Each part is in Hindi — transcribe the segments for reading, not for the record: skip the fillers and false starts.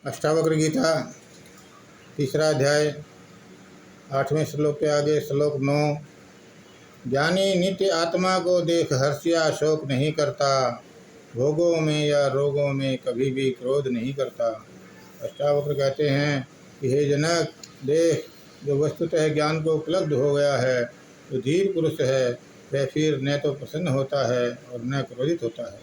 अष्टावक्र गीता तीसरा अध्याय 8वें श्लोक के आगे श्लोक 9। ज्ञानी नित्य आत्मा को देख हर्ष या शोक नहीं करता, भोगों में या रोगों में कभी भी क्रोध नहीं करता। अष्टावक्र कहते हैं कि हे जनक, देख, जो वस्तुतः ज्ञान को उपलब्ध हो गया है, जो धीर पुरुष है, वह फिर न तो प्रसन्न होता है और न क्रोधित होता है।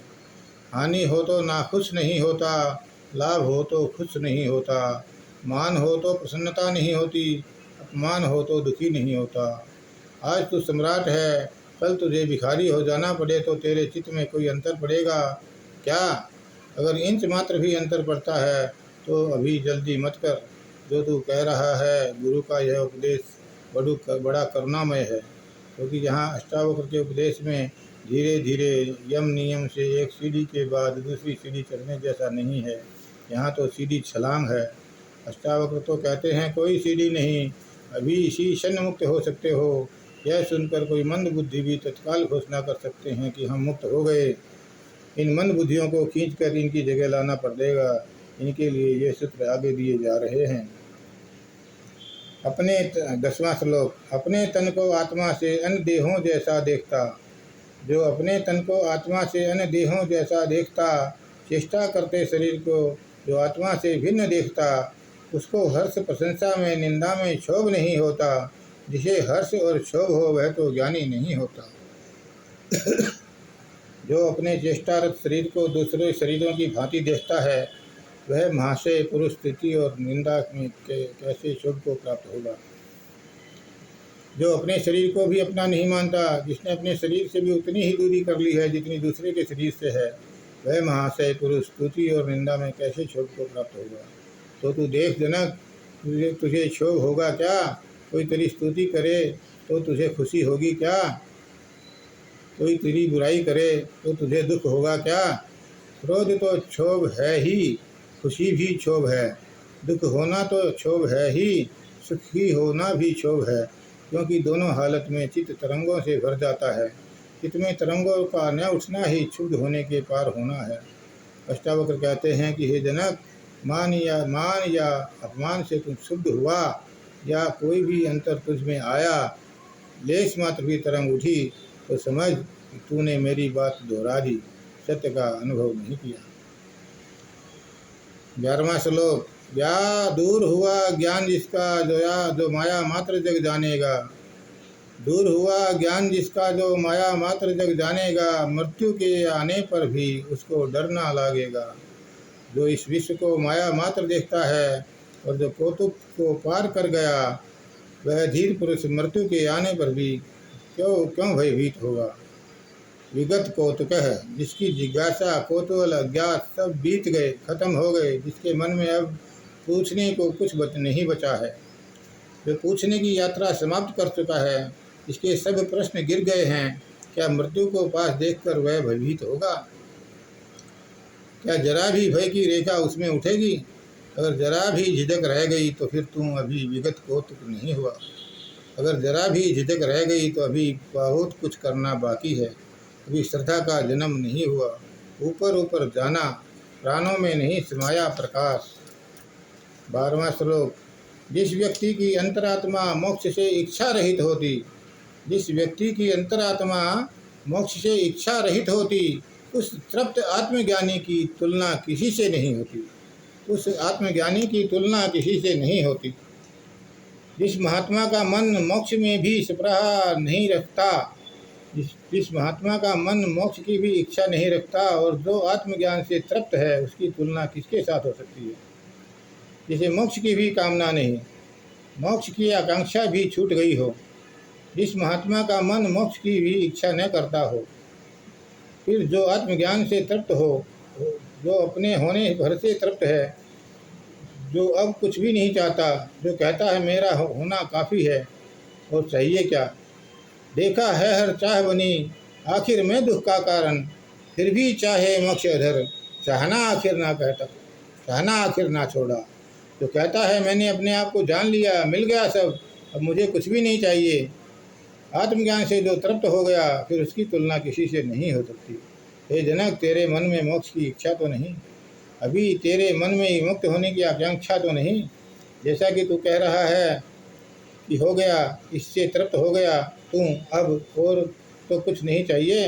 हानि हो तो नाखुश नहीं होता, लाभ हो तो खुश नहीं होता, मान हो तो प्रसन्नता नहीं होती, अपमान हो तो दुखी नहीं होता। आज तू सम्राट है, कल तुझे भिखारी हो जाना पड़े तो तेरे चित्त में कोई अंतर पड़ेगा क्या? अगर इंच मात्र भी अंतर पड़ता है तो अभी जल्दी मत कर। जो तू कह रहा है, गुरु का यह उपदेश बड़ा करुणामय है, क्योंकि यहाँ अष्टावक्र के उपदेश में धीरे धीरे यम नियम से एक सीढ़ी के बाद दूसरी सीढ़ी चढ़ने जैसा नहीं है। यहाँ तो सीढ़ी छलांग है। अष्टावक्र तो कहते हैं कोई सीढ़ी नहीं, अभी इसी क्षण मुक्त हो सकते हो। यह सुनकर कोई मंद बुद्धि भी तत्काल घोषणा कर सकते हैं कि हम मुक्त हो गए। इन मंद बुद्धियों को खींचकर इनकी जगह लाना पड़ेगा। इनके लिए ये सूत्र आगे दिए जा रहे हैं। अपने 10वां श्लोक। अपने तन को आत्मा से अन्य देहों जैसा देखता, जो अपने तन को आत्मा से अन्य देहों जैसा देखता, चेष्टा करते शरीर को जो आत्मा से भिन्न देखता, उसको हर्ष प्रशंसा में निंदा में क्षोभ नहीं होता। जिसे हर्ष और क्षोभ हो वह तो ज्ञानी नहीं होता। जो अपने चेष्टारत शरीर को दूसरे शरीरों की भांति देखता है, वह महाशय पुरुष स्तुति और निंदा में कैसे शुभ को प्राप्त होगा। जो अपने शरीर को भी अपना नहीं मानता, जिसने अपने शरीर से भी उतनी ही दूरी कर ली है जितनी दूसरे के शरीर से है, वह महाशय पुरुष स्तुति और निंदा में कैसे क्षोभ को प्राप्त होगा। तो तू देख जनक, तुझे क्षोभ होगा क्या? कोई तेरी स्तुति करे तो तुझे खुशी होगी क्या? कोई तेरी बुराई करे तो तुझे दुख होगा क्या? क्रोध तो क्षोभ है ही, खुशी भी क्षोभ है, दुख होना तो क्षोभ है ही, सुखी होना भी क्षोभ है, क्योंकि दोनों हालत में चित्त तरंगों से भर जाता है। चित्त में तरंगों का न उठना ही क्षुब्ध होने के पार होना है। अष्टावक्र कहते हैं कि हे जनक, मान या अपमान से तुम क्षुब्ध हुआ या कोई भी अंतर तुझ में आया, लेश मात्र भी तरंग उठी, तो समझ कि तूने मेरी बात दोहरा दी, सत्य का अनुभव नहीं किया। 11वां श्लोक। या दूर हुआ ज्ञान जिसका जो माया मात्र जग जानेगा, दूर हुआ ज्ञान जिसका जो माया मात्र जग जानेगा, मृत्यु के आने पर भी उसको डर ना लागेगा। जो इस विश्व को माया मात्र देखता है और जो कौतुक को पार कर गया, वह धीर पुरुष मृत्यु के आने पर भी क्यों भयभीत होगा। विगत कौतुक है, जिसकी जिज्ञासा कौतूहल अज्ञात सब बीत गए, खत्म हो गए, जिसके मन में अब पूछने को कुछ नहीं बचा है, जो पूछने की यात्रा समाप्त कर चुका है, इसके सब प्रश्न गिर गए हैं, क्या मृत्यु को पास देखकर वह भयभीत होगा? क्या जरा भी भय की रेखा उसमें उठेगी? अगर जरा भी झिझक रह गई तो फिर तुम अभी विगत कौतुक नहीं हुआ। अगर जरा भी झिझक रह गई तो अभी बहुत कुछ करना बाकी है, अभी श्रद्धा का जन्म नहीं हुआ। ऊपर ऊपर जाना, प्राणों में नहीं समाया प्रकाश। 12वां श्लोक। जिस व्यक्ति की अंतरात्मा मोक्ष से इच्छा रहित होती, जिस व्यक्ति की अंतरात्मा मोक्ष से इच्छा रहित होती, उस तृप्त आत्मज्ञानी की तुलना किसी से नहीं होती। उस आत्मज्ञानी की तुलना किसी से नहीं होती। जिस महात्मा का मन मोक्ष में भी स्पृहा नहीं रखता, जिस महात्मा का मन मोक्ष की भी इच्छा नहीं रखता और जो आत्मज्ञान से तृप्त है, उसकी तुलना किसके साथ हो सकती है? जिसे मोक्ष की भी कामना नहीं, मोक्ष की आकांक्षा भी छूट गई हो, जिस महात्मा का मन मोक्ष की भी इच्छा न करता हो, फिर जो आत्मज्ञान से तृप्त हो, जो अपने होने भर से तृप्त है, जो अब कुछ भी नहीं चाहता, जो कहता है मेरा होना काफ़ी है और चाहिए क्या। देखा है हर चाह बनी, आखिर में दुख का कारण, फिर भी चाहे मोक्ष अधर, चाहना आखिर ना छोड़ा। जो कहता है मैंने अपने आप को जान लिया, मिल गया सब, अब मुझे कुछ भी नहीं चाहिए, आत्मज्ञान से जो तृप्त हो गया, फिर उसकी तुलना किसी से नहीं हो सकती। हे जनक, तेरे मन में मोक्ष की इच्छा तो नहीं? अभी तेरे मन में मुक्त होने की आकांक्षा तो नहीं? जैसा कि तू कह रहा है कि हो गया, इससे तृप्त हो गया तू, अब और तो कुछ नहीं चाहिए।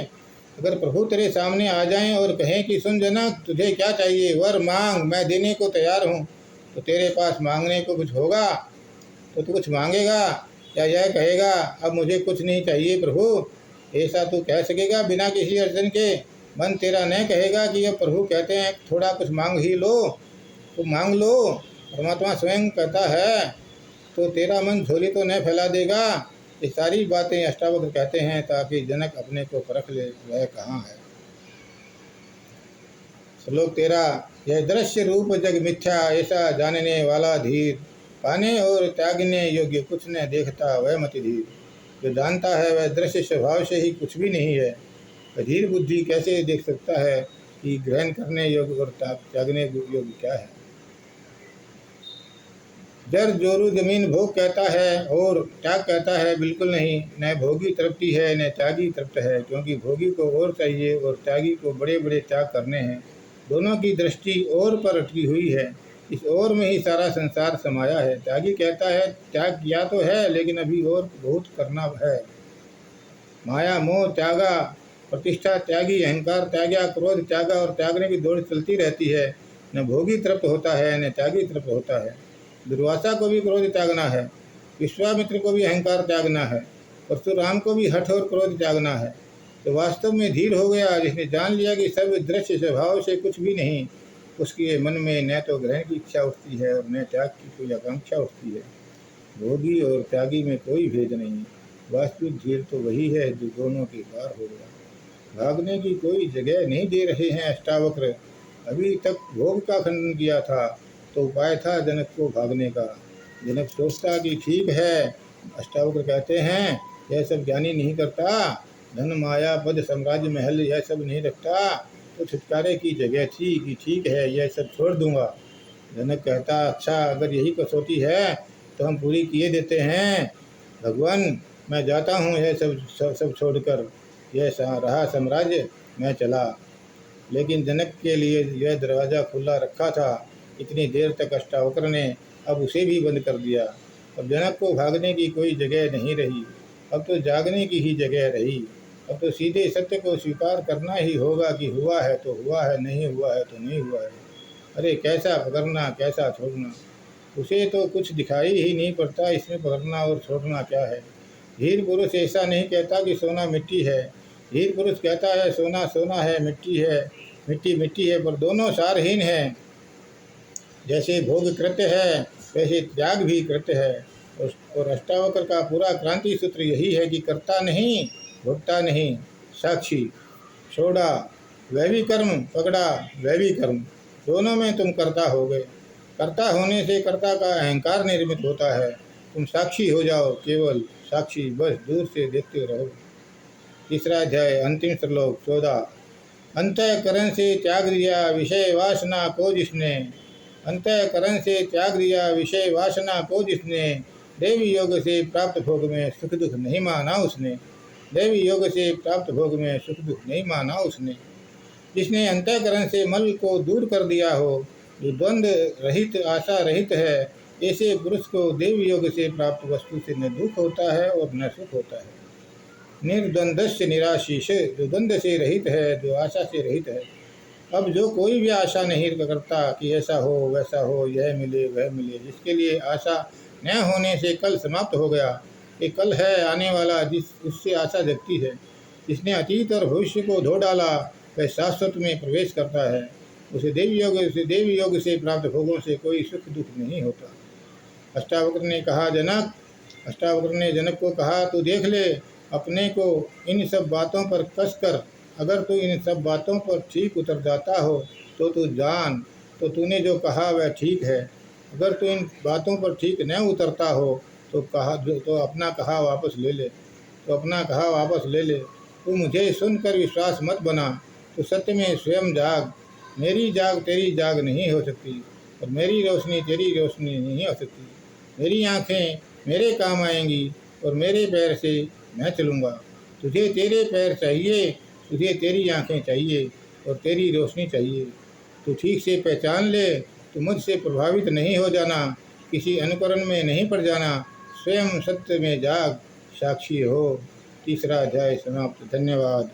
अगर प्रभु तेरे सामने आ जाएं और कहें कि सुन जनक, तुझे क्या चाहिए, वर मांग, मैं देने को तैयार हूँ, तो तेरे पास मांगने को कुछ होगा? तो तू कुछ मांगेगा या यह कहेगा अब मुझे कुछ नहीं चाहिए प्रभु? ऐसा तू कह सकेगा बिना किसी अड़चन के? मन तेरा न कहेगा कि अब प्रभु कहते हैं थोड़ा कुछ मांग ही लो, तो मांग लो। परमात्मा स्वयं कहता है, तो तेरा मन झोली तो न फैला देगा? ये सारी बातें अष्टावक्र कहते हैं ताकि जनक अपने को परख ले वह कहाँ है। श्लोक 13। यह दृश्य रूप जग मिथ्या, ऐसा जानने वाला धीर, पाने और त्यागने योग्य कुछ न देखता वह मति धीर। जो जानता है वह दृश्य स्वभाव से ही कुछ भी नहीं है, धीर बुद्धि कैसे देख सकता है कि ग्रहण करने योग्य और त्यागने योग्य क्या है। जर जोरू जमीन भोग कहता है और त्याग कहता है बिल्कुल नहीं, न भोगी तृप्ति है न त्यागी तृप्त है, क्योंकि भोगी को और चाहिए और त्यागी को बड़े बड़े त्याग करने हैं। दोनों की दृष्टि और पर अटकी हुई है, इस ओर में ही सारा संसार समाया है। त्यागी कहता है त्याग किया तो है लेकिन अभी और बहुत करना है। माया मोह त्यागा, प्रतिष्ठा त्यागी, अहंकार त्यागा, क्रोध त्यागा और त्यागने की दौड़ चलती रहती है। न भोगी तृप्त होता है न त्यागी तृप्त होता है। दुर्वासा को भी क्रोध त्यागना है, विश्वामित्र को भी अहंकार त्यागना है, परशुराम को भी हठ और क्रोध त्यागना है। तो वास्तव में धीर हो गया जिसने जान लिया कि सब दृश्य स्वभाव से कुछ भी नहीं, उसके मन में न तो ग्रहण की इच्छा उठती है और न त्याग की कोई आकांक्षा उठती है। भोगी और त्यागी में कोई भेद नहीं, वास्तविक धीर तो वही है जो दोनों के पार हो गया। भागने की कोई जगह नहीं दे रहे हैं अष्टावक्र। अभी तक भोग का खंडन किया था तो उपाय था जनक को भागने का। जनक सोचता कि ठीक है, अष्टावक्र कहते हैं यह सब ज्ञानी नहीं करता, धन माया पद साम्राज्य महल यह सब नहीं रखता, तो छुटकारे की जगह थी कि ठीक है यह सब छोड़ दूंगा। जनक कहता अच्छा, अगर यही कसौटी है तो हम पूरी किए देते हैं। भगवान मैं जाता हूँ यह सब छोड़कर, यह रहा साम्राज्य, मैं चला। लेकिन जनक के लिए यह दरवाज़ा खुला रखा था, इतनी देर तक अष्टावक्र ने अब उसे भी बंद कर दिया। अब जनक को भागने की कोई जगह नहीं रही, अब तो जागने की ही जगह रही। अब तो सीधे सत्य को स्वीकार करना ही होगा कि हुआ है तो हुआ है, नहीं हुआ है तो नहीं हुआ है। अरे कैसा पकड़ना कैसा छोड़ना, उसे तो कुछ दिखाई ही नहीं पड़ता, इसमें पकड़ना और छोड़ना क्या है। धीर पुरुष ऐसा नहीं कहता कि सोना मिट्टी है, धीर पुरुष कहता है सोना सोना है, मिट्टी मिट्टी है, पर दोनों सारहीन हैं। जैसे भोग कृत्य है वैसे त्याग भी कृत्य है। और अष्टावक्र का पूरा क्रांति सूत्र यही है कि कर्ता नहीं, भोक्ता नहीं, साक्षी। छोड़ा वह भी कर्म, पकड़ा वह भी कर्म, दोनों में तुम कर्ता हो गए। कर्ता होने से कर्ता का अहंकार निर्मित होता है। तुम साक्षी हो जाओ, केवल साक्षी, बस दूर से देखते रहो। तीसरा अध्याय, अंतिम श्लोक 14। अंतःकरण से त्याग दिया विषय वासना को जिसने, अंतःकरण से त्याग दिया विषय वासना को जिसने, देवी योग से प्राप्त भोग में सुख दुख नहीं माना उसने, देवी योग से प्राप्त भोग में सुख दुख नहीं माना उसने। जिसने अंतःकरण से मल को दूर कर दिया हो, जो द्वंद्व रहित आशा रहित है, ऐसे पुरुष को देव योग से प्राप्त वस्तु से न दुख होता है और न सुख होता है। निर्द्वंद्वस्य निराशीष, जो द्वंद्व से रहित है, जो आशा से रहित है। अब जो कोई भी आशा नहीं करता कि ऐसा हो वैसा हो, यह मिले वह मिले, जिसके लिए आशा न होने से कल समाप्त हो गया, ये कल है आने वाला उससे आशा जगती है। जिसने अतीत और भविष्य को धो डाला वह शाश्वत में प्रवेश करता है। उसे देवी योग से प्राप्त भोगों से कोई सुख दुख नहीं होता। अष्टावक्र ने जनक को कहा, तू देख ले अपने को इन सब बातों पर कस कर, अगर तू इन सब बातों पर ठीक उतर जाता हो तो तू जान, तो तूने जो कहा वह ठीक है। अगर तू इन बातों पर ठीक न उतरता हो तो अपना कहा वापस ले ले। तू मुझे सुनकर विश्वास मत बना, तो सत्य में स्वयं जाग। मेरी जाग तेरी जाग नहीं हो सकती और मेरी रोशनी तेरी रोशनी नहीं हो सकती। मेरी आँखें मेरे काम आएंगी और मेरे पैर से मैं चलूँगा। तुझे तेरे पैर चाहिए, तुझे तेरी आँखें चाहिए और तेरी रोशनी चाहिए। तू ठीक से पहचान ले, तू मुझसे प्रभावित नहीं हो जाना, किसी अनुकरण में नहीं पड़ जाना, स्वयं सत्य में जाग साक्षी हो। तीसरा अध्याय समाप्त। धन्यवाद।